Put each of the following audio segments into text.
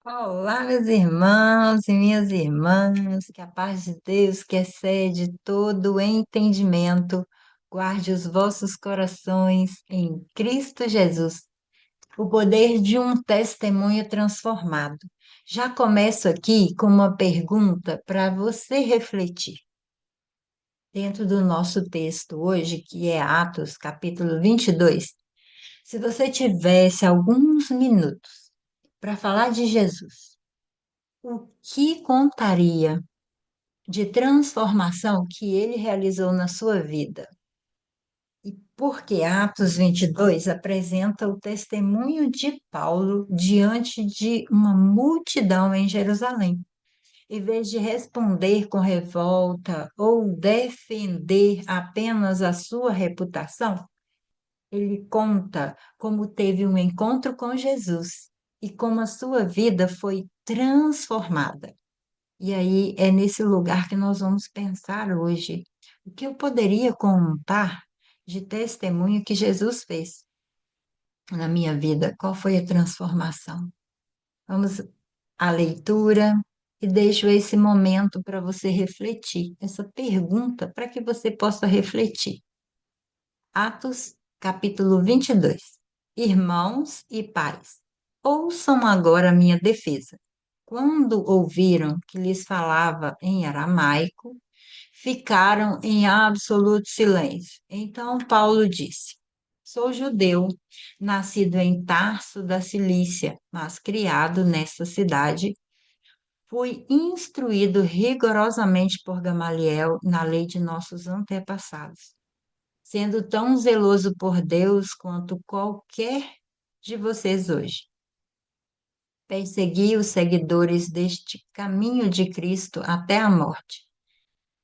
Olá, meus irmãos e minhas irmãs, que a paz de Deus, que excede todo o entendimento, guarde os vossos corações em Cristo Jesus. O poder de um testemunho transformado. Já começo aqui com uma pergunta para você refletir. Dentro do nosso texto hoje, que é Atos, capítulo 22, se você tivesse alguns minutos para falar de Jesus, o que contaria de transformação que ele realizou na sua vida? E porque Atos 22 apresenta o testemunho de Paulo diante de uma multidão em Jerusalém. Em vez de responder com revolta ou defender apenas a sua reputação, ele conta como teve um encontro com Jesus e como a sua vida foi transformada. E aí é nesse lugar que nós vamos pensar hoje. O que eu poderia contar de testemunho que Jesus fez na minha vida? Qual foi a transformação? Vamos à leitura e deixo esse momento para você refletir, essa pergunta para que você possa refletir. Atos, capítulo 22. Irmãos e pais, ouçam agora a minha defesa. Quando ouviram que lhes falava em aramaico, ficaram em absoluto silêncio. Então Paulo disse: Sou judeu, nascido em Tarso da Cilícia, mas criado nesta cidade. Fui instruído rigorosamente por Gamaliel na lei de nossos antepassados, sendo tão zeloso por Deus quanto qualquer de vocês hoje. Persegui os seguidores deste caminho de Cristo até a morte,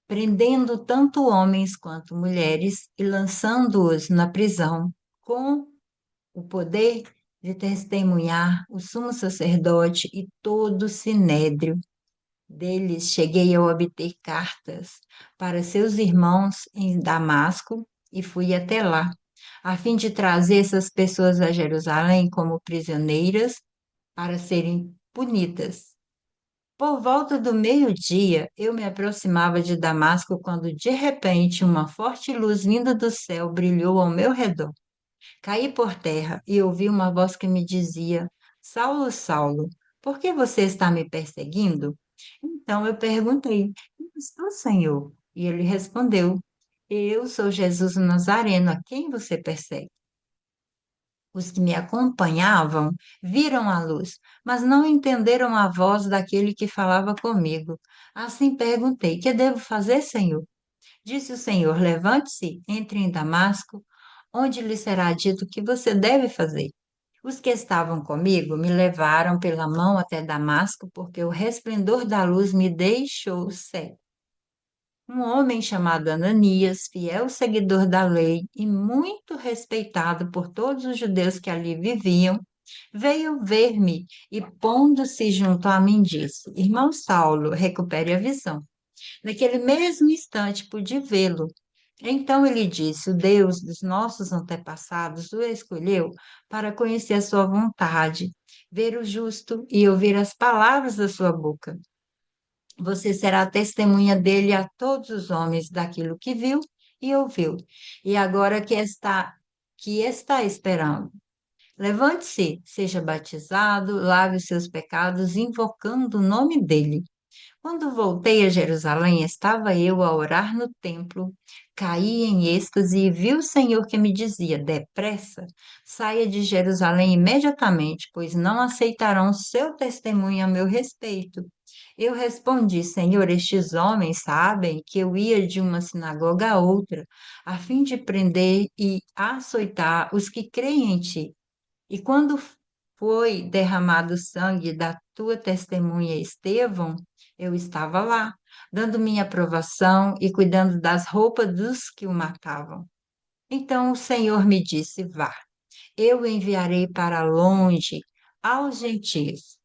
prendendo tanto homens quanto mulheres e lançando-os na prisão, com o poder de testemunhar o sumo sacerdote e todo o sinédrio. Deles cheguei a obter cartas para seus irmãos em Damasco e fui até lá, a fim de trazer essas pessoas a Jerusalém como prisioneiras para serem punidas. Por volta do meio-dia, eu me aproximava de Damasco quando de repente uma forte luz vinda do céu brilhou ao meu redor. Caí por terra e ouvi uma voz que me dizia: Saulo, Saulo, por que você está me perseguindo? Então eu perguntei: Quem és Senhor? E ele respondeu: Eu sou Jesus o Nazareno, a quem você persegue? Os que me acompanhavam viram a luz, mas não entenderam a voz daquele que falava comigo. Assim perguntei: Que devo fazer, Senhor? Disse o Senhor: Levante-se, entre em Damasco, onde lhe será dito o que você deve fazer. Os que estavam comigo me levaram pela mão até Damasco, porque o resplendor da luz me deixou cego. Um homem chamado Ananias, fiel seguidor da lei e muito respeitado por todos os judeus que ali viviam, veio ver-me e, pondo-se junto a mim, disse: Irmão Saulo, recupere a visão. Naquele mesmo instante pude vê-lo. Então ele disse: O Deus dos nossos antepassados o escolheu para conhecer a sua vontade, ver o justo e ouvir as palavras da sua boca. Você será testemunha dele a todos os homens daquilo que viu e ouviu. E agora que está esperando? Levante-se, seja batizado, lave os seus pecados, invocando o nome dele. Quando voltei a Jerusalém, estava eu a orar no templo, caí em êxtase e vi o Senhor que me dizia: Depressa, saia de Jerusalém imediatamente, pois não aceitarão seu testemunho a meu respeito. Eu respondi: Senhor, estes homens sabem que eu ia de uma sinagoga a outra, a fim de prender e açoitar os que creem em ti. E quando foi derramado o sangue da tua testemunha Estevão, eu estava lá, dando minha aprovação e cuidando das roupas dos que o matavam. Então o Senhor me disse: Vá, eu o enviarei para longe aos gentios.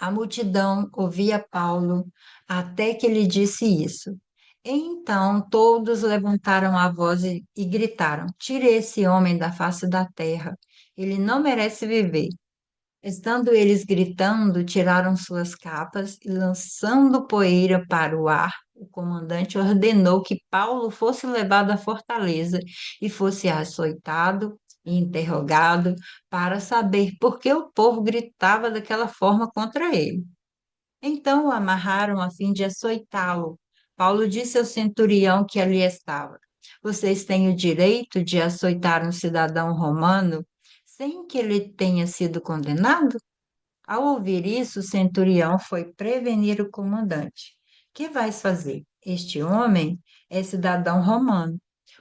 A multidão ouvia Paulo até que ele disse isso. Então todos levantaram a voz e gritaram: Tire esse homem da face da terra. Ele não merece viver. Estando eles gritando, tiraram suas capas e, lançando poeira para o ar, o comandante ordenou que Paulo fosse levado à fortaleza e fosse açoitado e interrogado para saber por que o povo gritava daquela forma contra ele. Então o amarraram a fim de açoitá-lo. Paulo disse ao centurião que ali estava: Vocês têm o direito de açoitar um cidadão romano sem que ele tenha sido condenado? Ao ouvir isso, o centurião foi prevenir o comandante. Que vais fazer? Este homem é cidadão romano.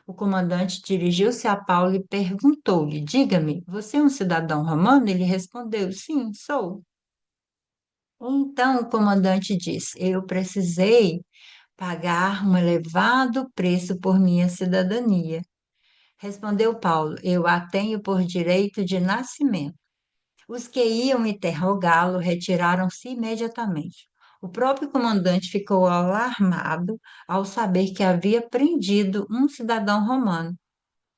O comandante dirigiu-se a Paulo e perguntou-lhe: Diga-me, você é um cidadão romano? Ele respondeu: Sim, sou. Então o comandante disse: Eu precisei pagar um elevado preço por minha cidadania. Respondeu Paulo: Eu a tenho por direito de nascimento. Os que iam interrogá-lo retiraram-se imediatamente. O próprio comandante ficou alarmado ao saber que havia prendido um cidadão romano.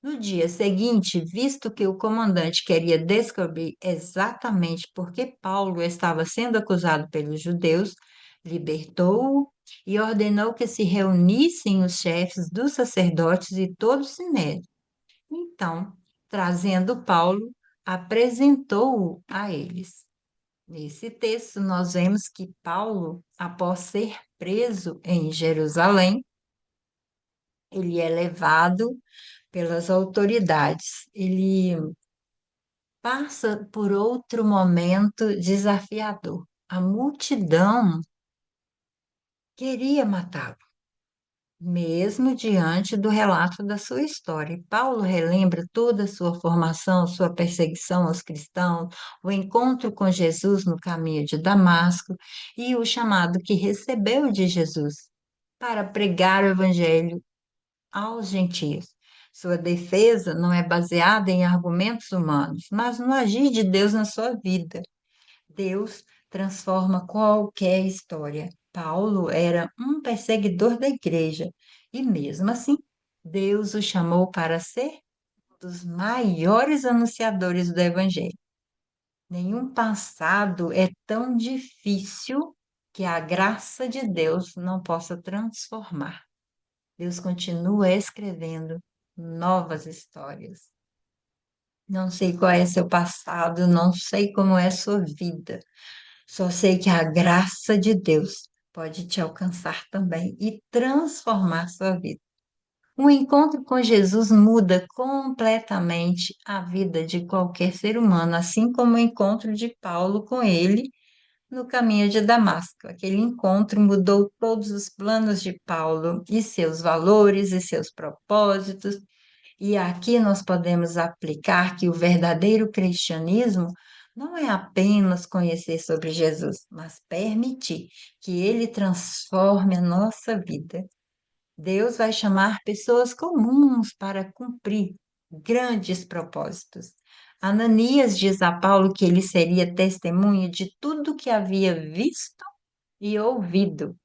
No dia seguinte, visto que o comandante queria descobrir exatamente por que Paulo estava sendo acusado pelos judeus, libertou-o e ordenou que se reunissem os chefes dos sacerdotes e todo o sinédrio. Então, trazendo Paulo, apresentou-o a eles. Nesse texto, nós vemos que Paulo, após ser preso em Jerusalém, ele é levado pelas autoridades. Ele passa por outro momento desafiador. A multidão queria matá-lo, mesmo diante do relato da sua história. E Paulo relembra toda a sua formação, sua perseguição aos cristãos, o encontro com Jesus no caminho de Damasco e o chamado que recebeu de Jesus para pregar o evangelho aos gentios. Sua defesa não é baseada em argumentos humanos, mas no agir de Deus na sua vida. Deus transforma qualquer história. Paulo era um perseguidor da igreja e, mesmo assim, Deus o chamou para ser um dos maiores anunciadores do evangelho. Nenhum passado é tão difícil que a graça de Deus não possa transformar. Deus continua escrevendo novas histórias. Não sei qual é seu passado, não sei como é sua vida. Só sei que a graça de Deus pode te alcançar também e transformar sua vida. Um encontro com Jesus muda completamente a vida de qualquer ser humano, assim como o encontro de Paulo com ele no caminho de Damasco. Aquele encontro mudou todos os planos de Paulo e seus valores e seus propósitos. E aqui nós podemos aplicar que o verdadeiro cristianismo não é apenas conhecer sobre Jesus, mas permitir que ele transforme a nossa vida. Deus vai chamar pessoas comuns para cumprir grandes propósitos. Ananias diz a Paulo que ele seria testemunha de tudo que havia visto e ouvido.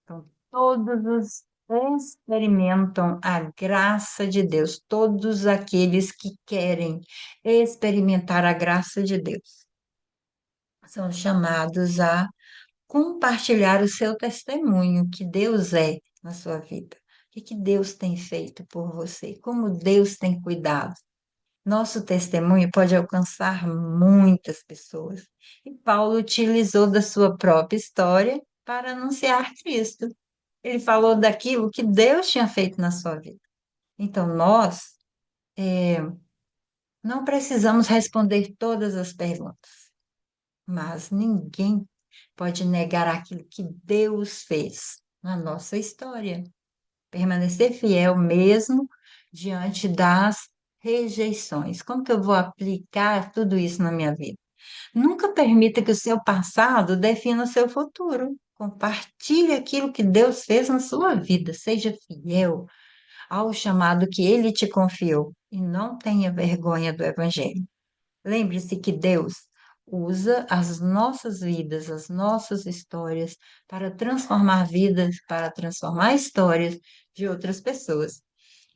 Então, todos os experimentam a graça de Deus, todos aqueles que querem experimentar a graça de Deus são chamados a compartilhar o seu testemunho, que Deus é na sua vida. O que Deus tem feito por você? Como Deus tem cuidado? Nosso testemunho pode alcançar muitas pessoas. E Paulo utilizou da sua própria história para anunciar Cristo. Ele falou daquilo que Deus tinha feito na sua vida. Então, nós não precisamos responder todas as perguntas, mas ninguém pode negar aquilo que Deus fez na nossa história. Permanecer fiel mesmo diante das rejeições. Como que eu vou aplicar tudo isso na minha vida? Nunca permita que o seu passado defina o seu futuro. Compartilhe aquilo que Deus fez na sua vida. Seja fiel ao chamado que ele te confiou e não tenha vergonha do Evangelho. Lembre-se que Deus usa as nossas vidas, as nossas histórias para transformar vidas, para transformar histórias de outras pessoas.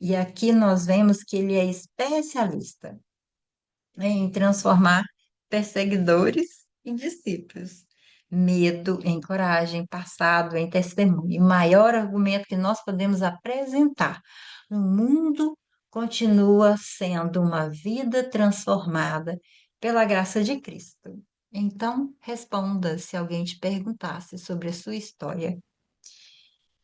E aqui nós vemos que ele é especialista em transformar perseguidores e discípulos. Medo em coragem, passado em testemunho. O maior argumento que nós podemos apresentar no mundo continua sendo uma vida transformada pela graça de Cristo. Então, responda se alguém te perguntasse sobre a sua história.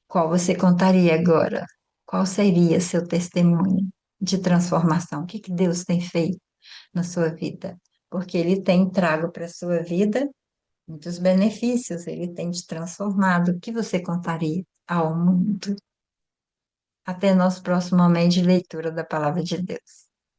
Qual você contaria agora? Qual seria seu testemunho de transformação? O que que Deus tem feito na sua vida? Porque Ele tem trago para a sua vida muitos benefícios, Ele tem te transformado. O que você contaria ao mundo? Até nosso próximo momento de leitura da Palavra de Deus.